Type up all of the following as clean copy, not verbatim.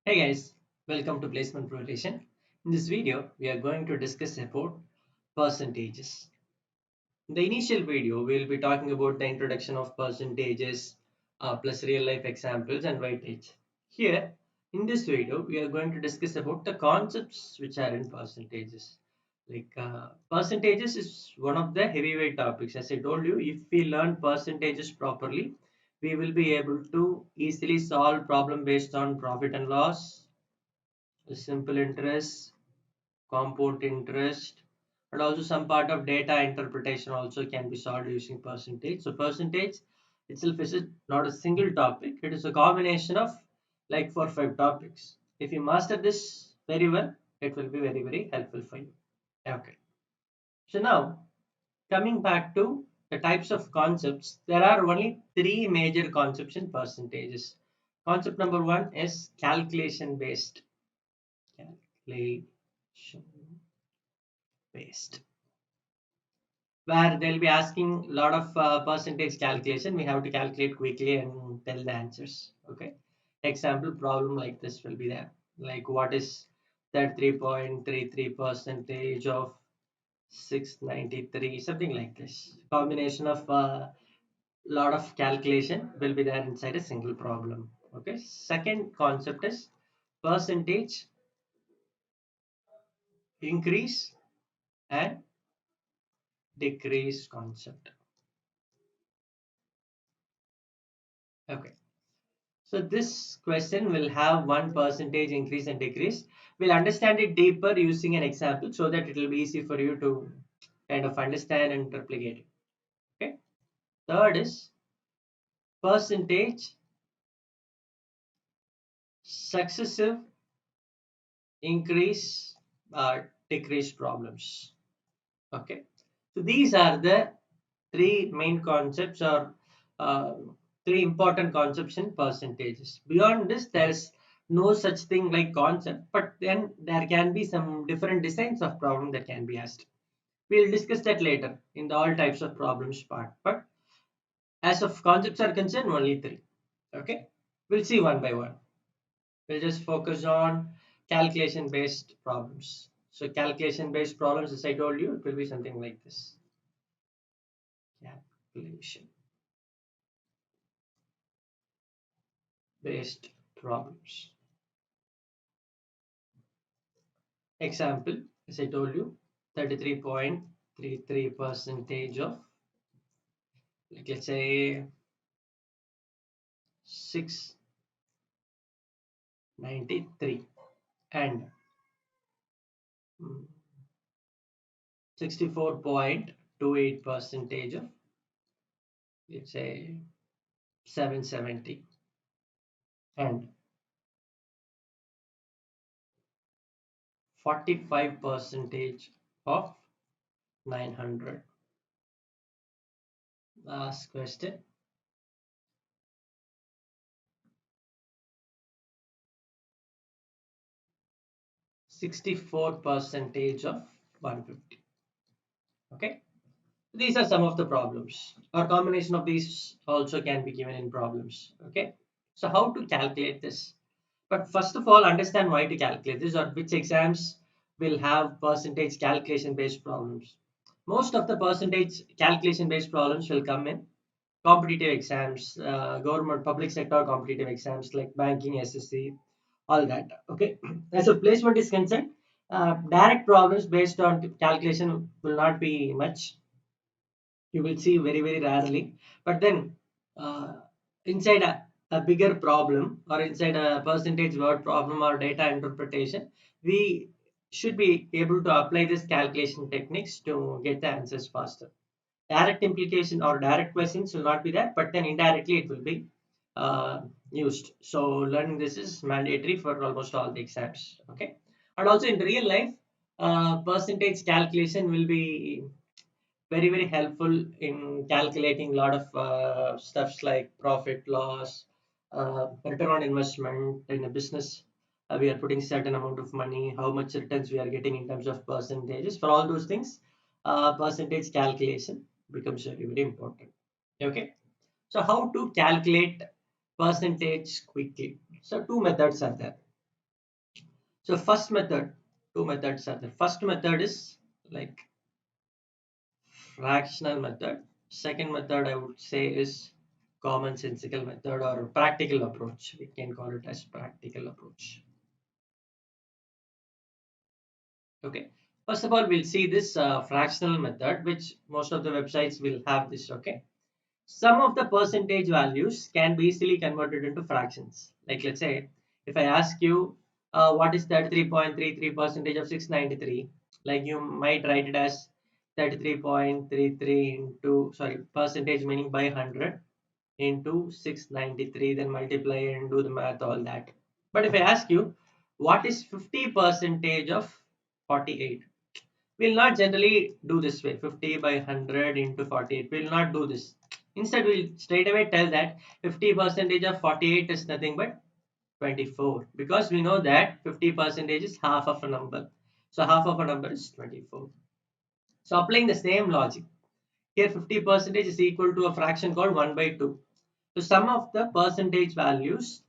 Hey guys, welcome to Placement Preparation. In this video, we are going to discuss about percentages. In the initial video, we will be talking about the introduction of percentages plus real life examples and weightage. Here, in this video, we are going to discuss about the concepts which are in percentages. Percentages is one of the heavyweight topics. As I told you, if we learn percentages properly, we will be able to easily solve problem based on profit and loss, simple interest, compound interest, and also some part of data interpretation also can be solved using percentage. So percentage itself is not a single topic, it is a combination of like 4 5 topics. If you master this very well, it will be very helpful for you. Okay. So now coming back to the types of concepts, there are only three major concepts in percentages. Concept number one is calculation based. Calculation based, where they'll be asking a lot of percentage calculation. We have to calculate quickly and tell the answers. Okay. Example problem like this will be there. Like what is 33.33 percentage of 693, something like this. Combination of lot of calculation will be there inside a single problem. Okay. Second concept is percentage increase and decrease concept. Okay. So this question will have one percentage increase and decrease. We'll understand it deeper using an example so that it will be easy for you to kind of understand and replicate it. Okay. Third is percentage successive increase or decrease problems. Okay. So these are the three main concepts or uh, three important concepts in percentages. Beyond this, there is no such thing like concept, but then there can be some different designs of problem that can be asked. We'll discuss that later in the all types of problems part. But as of concepts are concerned, only three. Okay, we'll see one by one. We'll just focus on calculation based problems. So calculation based problems, as I told you, it will be something like this. Calculation based problems. Example, as I told you, 33.33 percentage of, like let's say 693 and 64.28 percentage of, let's say 770 and 45 percentage of 900. Last question. 64 percentage of 150. Okay. These are some of the problems, or combination of these also can be given in problems. Okay. So how to calculate this? But first of all, understand why to calculate this or which exams will have percentage calculation based problems. Most of the percentage calculation based problems will come in competitive exams, government public sector competitive exams like banking, SSC, all that. Okay. As a placement is concerned, direct problems based on calculation will not be much. You will see very rarely. But then uh, inside a bigger problem or inside a percentage word problem or data interpretation, we should be able to apply this calculation techniques to get the answers faster. Direct implication or direct questions will not be there, but then indirectly it will be used. So learning this is mandatory for almost all the exams. Okay. And also in real life, percentage calculation will be very helpful in calculating a lot of stuffs like profit loss, return on investment in a business. We are putting certain amount of money, how much returns we are getting in terms of percentages. For all those things, percentage calculation becomes very important. Okay. So how to calculate percentage quickly? So two methods are there. So first method, two methods are there. First method is like fractional method. Second method I would say is commonsensical method or practical approach. We can call it as practical approach. Okay. First of all, we'll see this fractional method, which most of the websites will have this. Okay. Some of the percentage values can be easily converted into fractions. Like let's say, if I ask you what is 33.33 percentage of 693, like you might write it as 33.33 into, sorry, percentage meaning by 100 into 693, then multiply and do the math, all that. But if I ask you what is 50 percentage of 48, we'll not generally do this way, 50 by 100 into 48. We'll not do this. Instead, we'll straight away tell that 50 percentage of 48 is nothing but 24, because we know that 50 percentage is half of a number. So half of a number is 24. So applying the same logic, here 50 percentage is equal to a fraction called 1 by 2. So some of the percentage values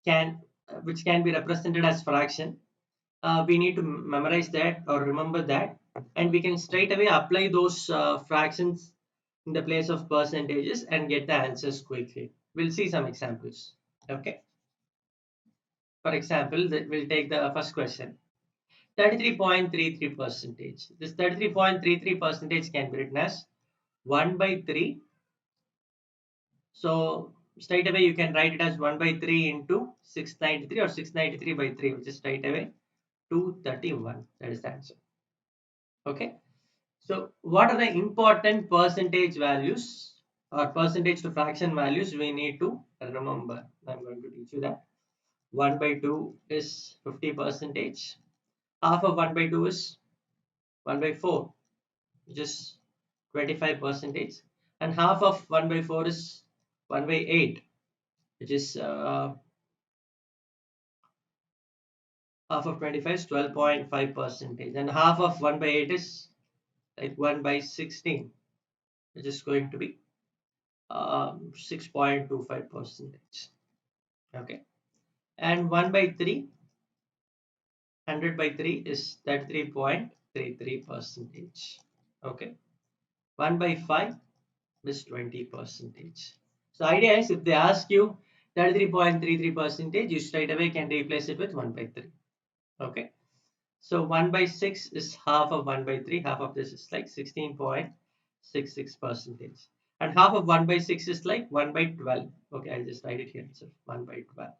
can, which can be represented as fraction, we need to memorize that or remember that, and we can straight away apply those fractions in the place of percentages and get the answers quickly. We'll see some examples. Okay. For example, we'll take the first question. 33.33 percentage. This 33.33 percentage can be written as 1 by 3. So straight away you can write it as 1 by 3 into 693 or 693 by 3, which is straight away 231. That is the answer. Okay. So what are the important percentage values or percentage to fraction values we need to remember? I'm going to teach you that. 1 by 2 is 50 percentage. Half of 1 by 2 is 1 by 4, which is 25 percentage. And half of 1 by 4 is 1 by 8, which is half of 25 is 12.5 percentage. And half of 1 by 8 is like 1 by 16, which is going to be 6.25 percentage. Okay. And 1 by 3, 100 by 3 is 33.33 percentage. Okay. 1 by 5 is 20 percentage. So idea is, if they ask you 33.33 percentage, you straight away can replace it with 1 by 3. Okay. So 1 by 6 is half of 1 by 3. Half of this is like 16.66 percentage. And half of 1 by 6 is like 1 by 12. Okay, I'll just write it here. So 1 by 12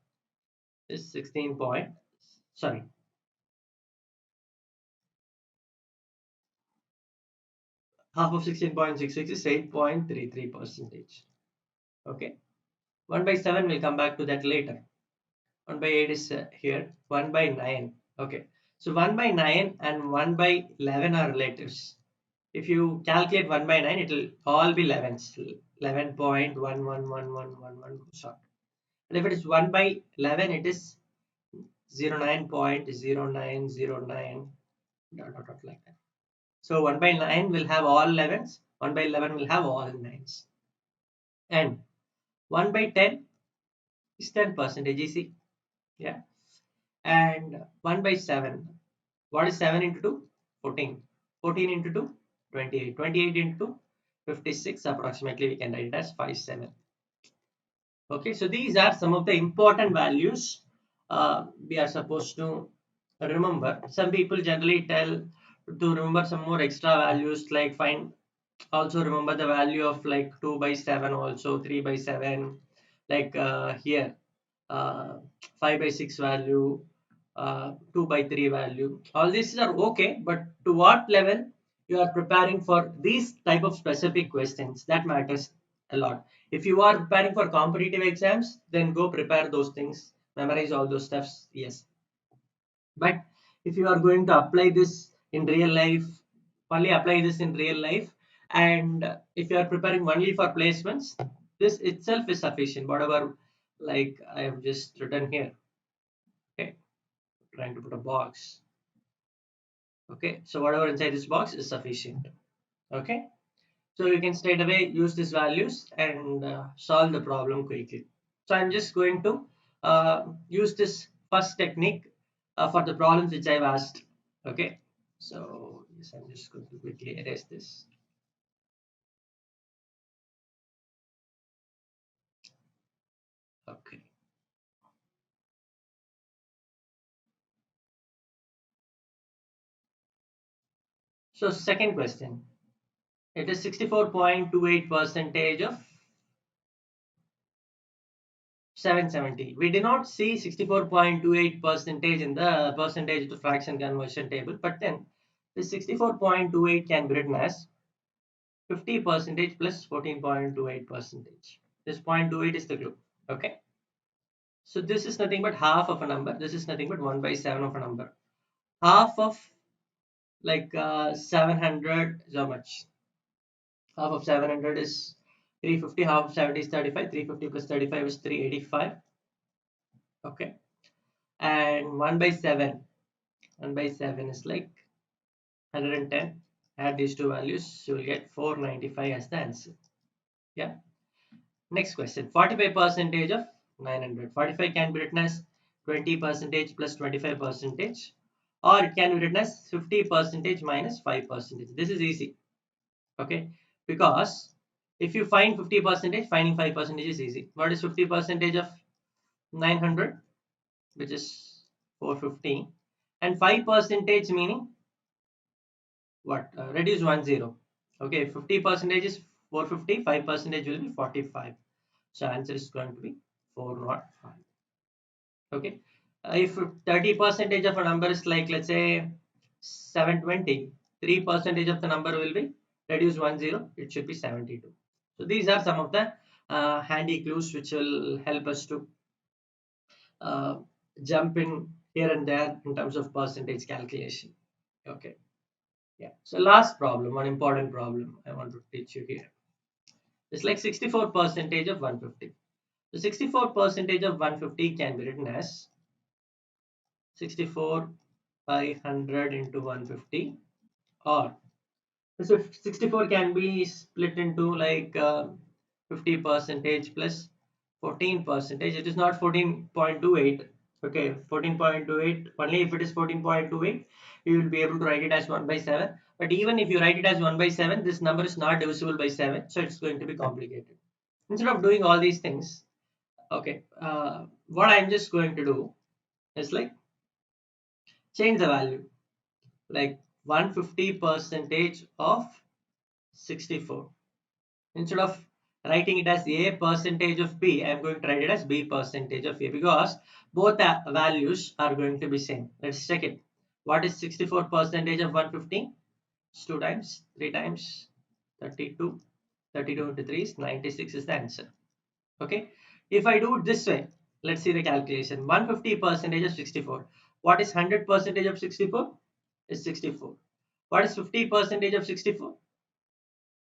is 16 point, sorry, half of 16.66 is 8.33 percentage. Okay. 1 by 7, we'll come back to that later. 1 by 8 is here. 1 by 9. Okay. So 1 by 9 and 1 by 11 are relatives. If you calculate 1 by 9, it will all be 11s. 11.111111 goes on. And if it is 1 by 11, it is 09.0909 like that. So 1 by 9 will have all 11s. 1 by 11 will have all 9s. And 1 by 10 is 10 percentage easy. Yeah. And 1 by 7. What is 7 into 2? 14. 14 into 2? 28. 28 into 56. Approximately we can write it as 57. Okay. So these are some of the important values we are supposed to remember. Some people generally tell to remember some more extra values, like find, also remember the value of like 2 by 7, also 3 by 7, like here uh, 5 by 6 value, 2 by 3 value. All these are okay, but to what level you are preparing for these type of specific questions, that matters a lot. If you are preparing for competitive exams, then go prepare those things, memorize all those stuffs, yes. But if you are going to apply this in real life, only apply this in real life, and if you are preparing only for placements, this itself is sufficient. Whatever, like I have just written here. Okay, trying to put a box. Okay, so whatever inside this box is sufficient. Okay, so you can straight away use these values and solve the problem quickly. So I'm just going to use this first technique for the problems which I've asked. Okay, so yes, I'm just going to quickly erase this. Okay, so second question, it is 64.28 percentage of 770. We did not see 64.28 percentage in the percentage to fraction conversion table, but then this 64.28 can be written as 50 percentage plus 14.28 percentage. This 0.28 is the group. Okay, so this is nothing but half of a number. This is nothing but 1 by 7 of a number. Half of 700 is how much? Half of 700 is 350. Half of 70 is 35. 350 plus 35 is 385. Okay, and 1 by 7. 1 by 7 is like 110. Add these two values, you will get 495 as the answer. Yeah. Next question. 45 percentage of 900. 45 can be written as 20 percentage plus 25 percentage, or it can be written as 50 percentage minus 5 percentage. This is easy. Okay, because if you find 50 percentage, finding 5 percentage is easy. What is 50 percentage of 900, which is 450, and 5 percentage meaning what? Reduce 1 0. Okay, 50 percentage is 450, 5 percentage will be 45. So answer is going to be 405. Okay, if 30 percentage of a number is like, let's say 720, 3 percentage of the number will be reduce 1 0, it should be 72. So these are some of the handy clues which will help us to uh, jump in here and there in terms of percentage calculation. Okay, yeah. So last problem, one important problem I want to teach you here. It's like 64 percentage of 150. So 64 percentage of 150 can be written as 64 by 100 into 150, or so 64 can be split into 50 percentage plus 14 percentage. It is not 14.28. Okay, 14.28. Only if it is 14.28, you will be able to write it as 1 by 7. But even if you write it as 1 by 7, this number is not divisible by 7. So it's going to be complicated. Instead of doing all these things, okay, what I'm just going to do is like change the value, like 150 percentage of 64. Instead of writing it as a percentage of b, I'm going to write it as b percentage of a, because both values are going to be same. Let's check it. What is 64 percentage of 150? It's 2 times, 3 times 32. 32 into 3 is 96 is the answer. Okay, if I do it this way, let's see the calculation. 150 percentage of 64. What is 100 percentage of 64? Is 64. What is 50 percentage of 64?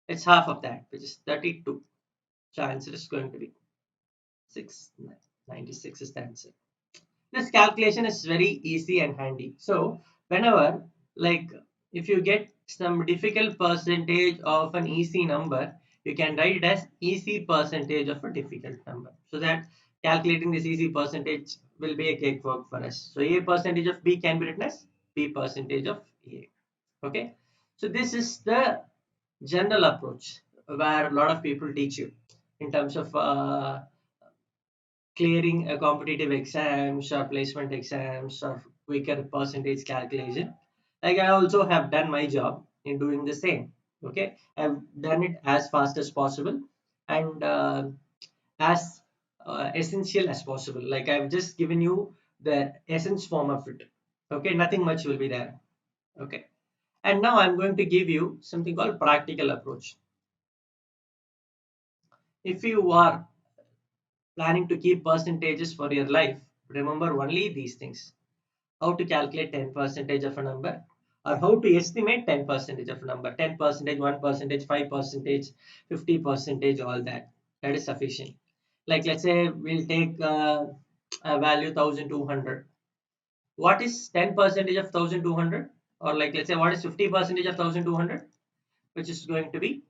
It's half of that, which is 32. So answer is going to be 96 is the answer. This calculation is very easy and handy. So whenever, like, if you get some difficult percentage of an easy number, you can write it as easy percentage of a difficult number, so that calculating this easy percentage will be a cakewalk for us. So a percentage of b can be written as b percentage of a. Okay, so this is the general approach where a lot of people teach you in terms of clearing a competitive exams or placement exams or quicker percentage calculation. Like, I also have done my job in doing the same. Okay, I've done it as fast as possible and as essential as possible. Like, I've just given you the essence form of it. Okay, nothing much will be there. Okay, and now I'm going to give you something called practical approach. If you are planning to keep percentages for your life, remember only these things: how to calculate 10 percentage of a number, or how to estimate 10 percentage of a number. 10 percentage, 1 percentage, 5 percentage, 50 percentage, all that. That is sufficient. Like, let's say we'll take a value 1200. What is 10 percentage of 1200? Or like, let's say, what is 50 percentage of 1200? Which is going to be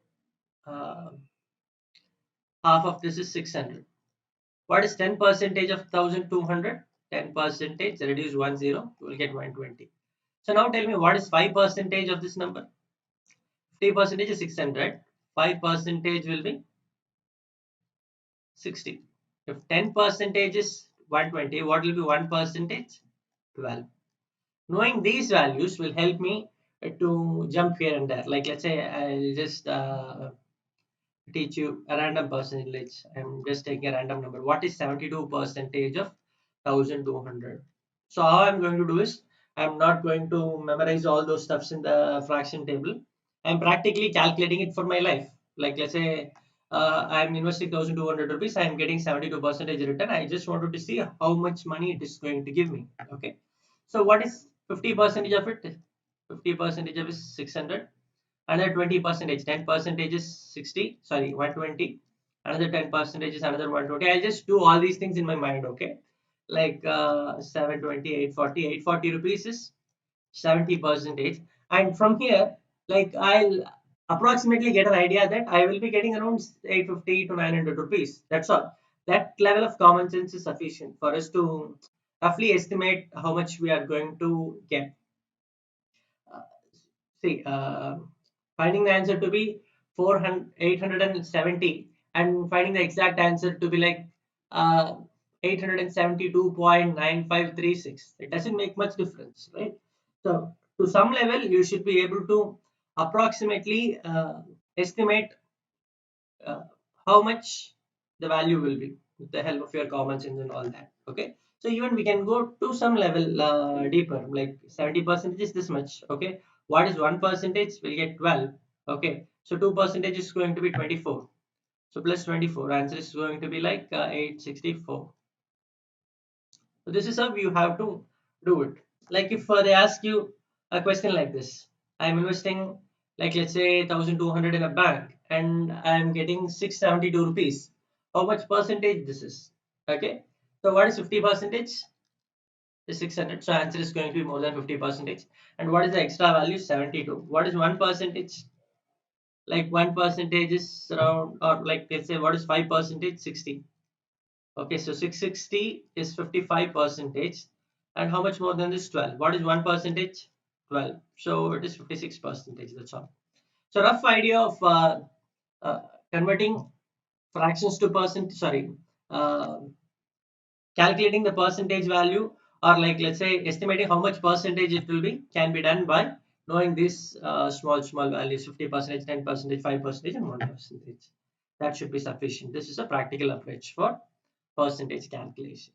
uh, half of this is 600. What is 10 percentage of 1200? 10 percentage, reduce 1 0, you will get 120. So now tell me what is 5 percentage of this number? 50 percentage is 600. 5 percentage will be 60. If 10 percentage is 120, what will be 1 percentage? 12. Knowing these values will help me to jump here and there. Like let's say I'll just teach you a random percentage. I'm just taking a random number. What is 72 percentage of 1200? So how I'm going to do is I'm not going to memorize all those stuffs in the fraction table. I'm practically calculating it for my life. Like let's say I'm investing 1200 rupees. I'm getting 72 percentage return. I just wanted to see how much money it is going to give me. Okay. So what is 50 percentage of it? 50 percentage of it is 600. Another 20 percentage, 10 percentage is 60, sorry, 120. Another 10 percentage is another 120. I'll just do all these things in my mind. Okay, like 720, 840 rupees is 70 percentage. And from here, like I'll approximately get an idea that I will be getting around 850 to 900 rupees. That's all. That level of common sense is sufficient for us to roughly estimate how much we are going to get. Uh, See, finding the answer to be 400, 870 and finding the exact answer to be like 872.9536. It doesn't make much difference, right? So, to some level, you should be able to approximately estimate uh, how much the value will be with the help of your common sense and all that. Okay, so even we can go to some level deeper, like 70% is this much. Okay, what is 1 percentage? We'll get 12. Okay, so 2 percentage is going to be 24. So plus 24, answer is going to be like 864. So this is how you have to do it. Like if they ask you a question like this, I'm investing like let's say 1200 in a bank and I'm getting 672 rupees. How much percentage this is? Okay, so what is 50 percentage? Is 600. So answer is going to be more than 50 percentage. And what is the extra value? 72. What is 1 percentage? Like 1 percentage is around, or like let's say what is 5 percentage? 60. Okay, so 660 is 55 percentage. And how much more than this? 12. What is 1 percentage? 12. So it is 56 percentage. That's all. So rough idea of uh, converting fractions to percent, sorry, uh, calculating the percentage value, or like let's say estimating how much percentage it will be, can be done by knowing these small values: 50 percentage, 10 percentage, 5 percentage, and 1 percentage. That should be sufficient. This is a practical approach for percentage calculation.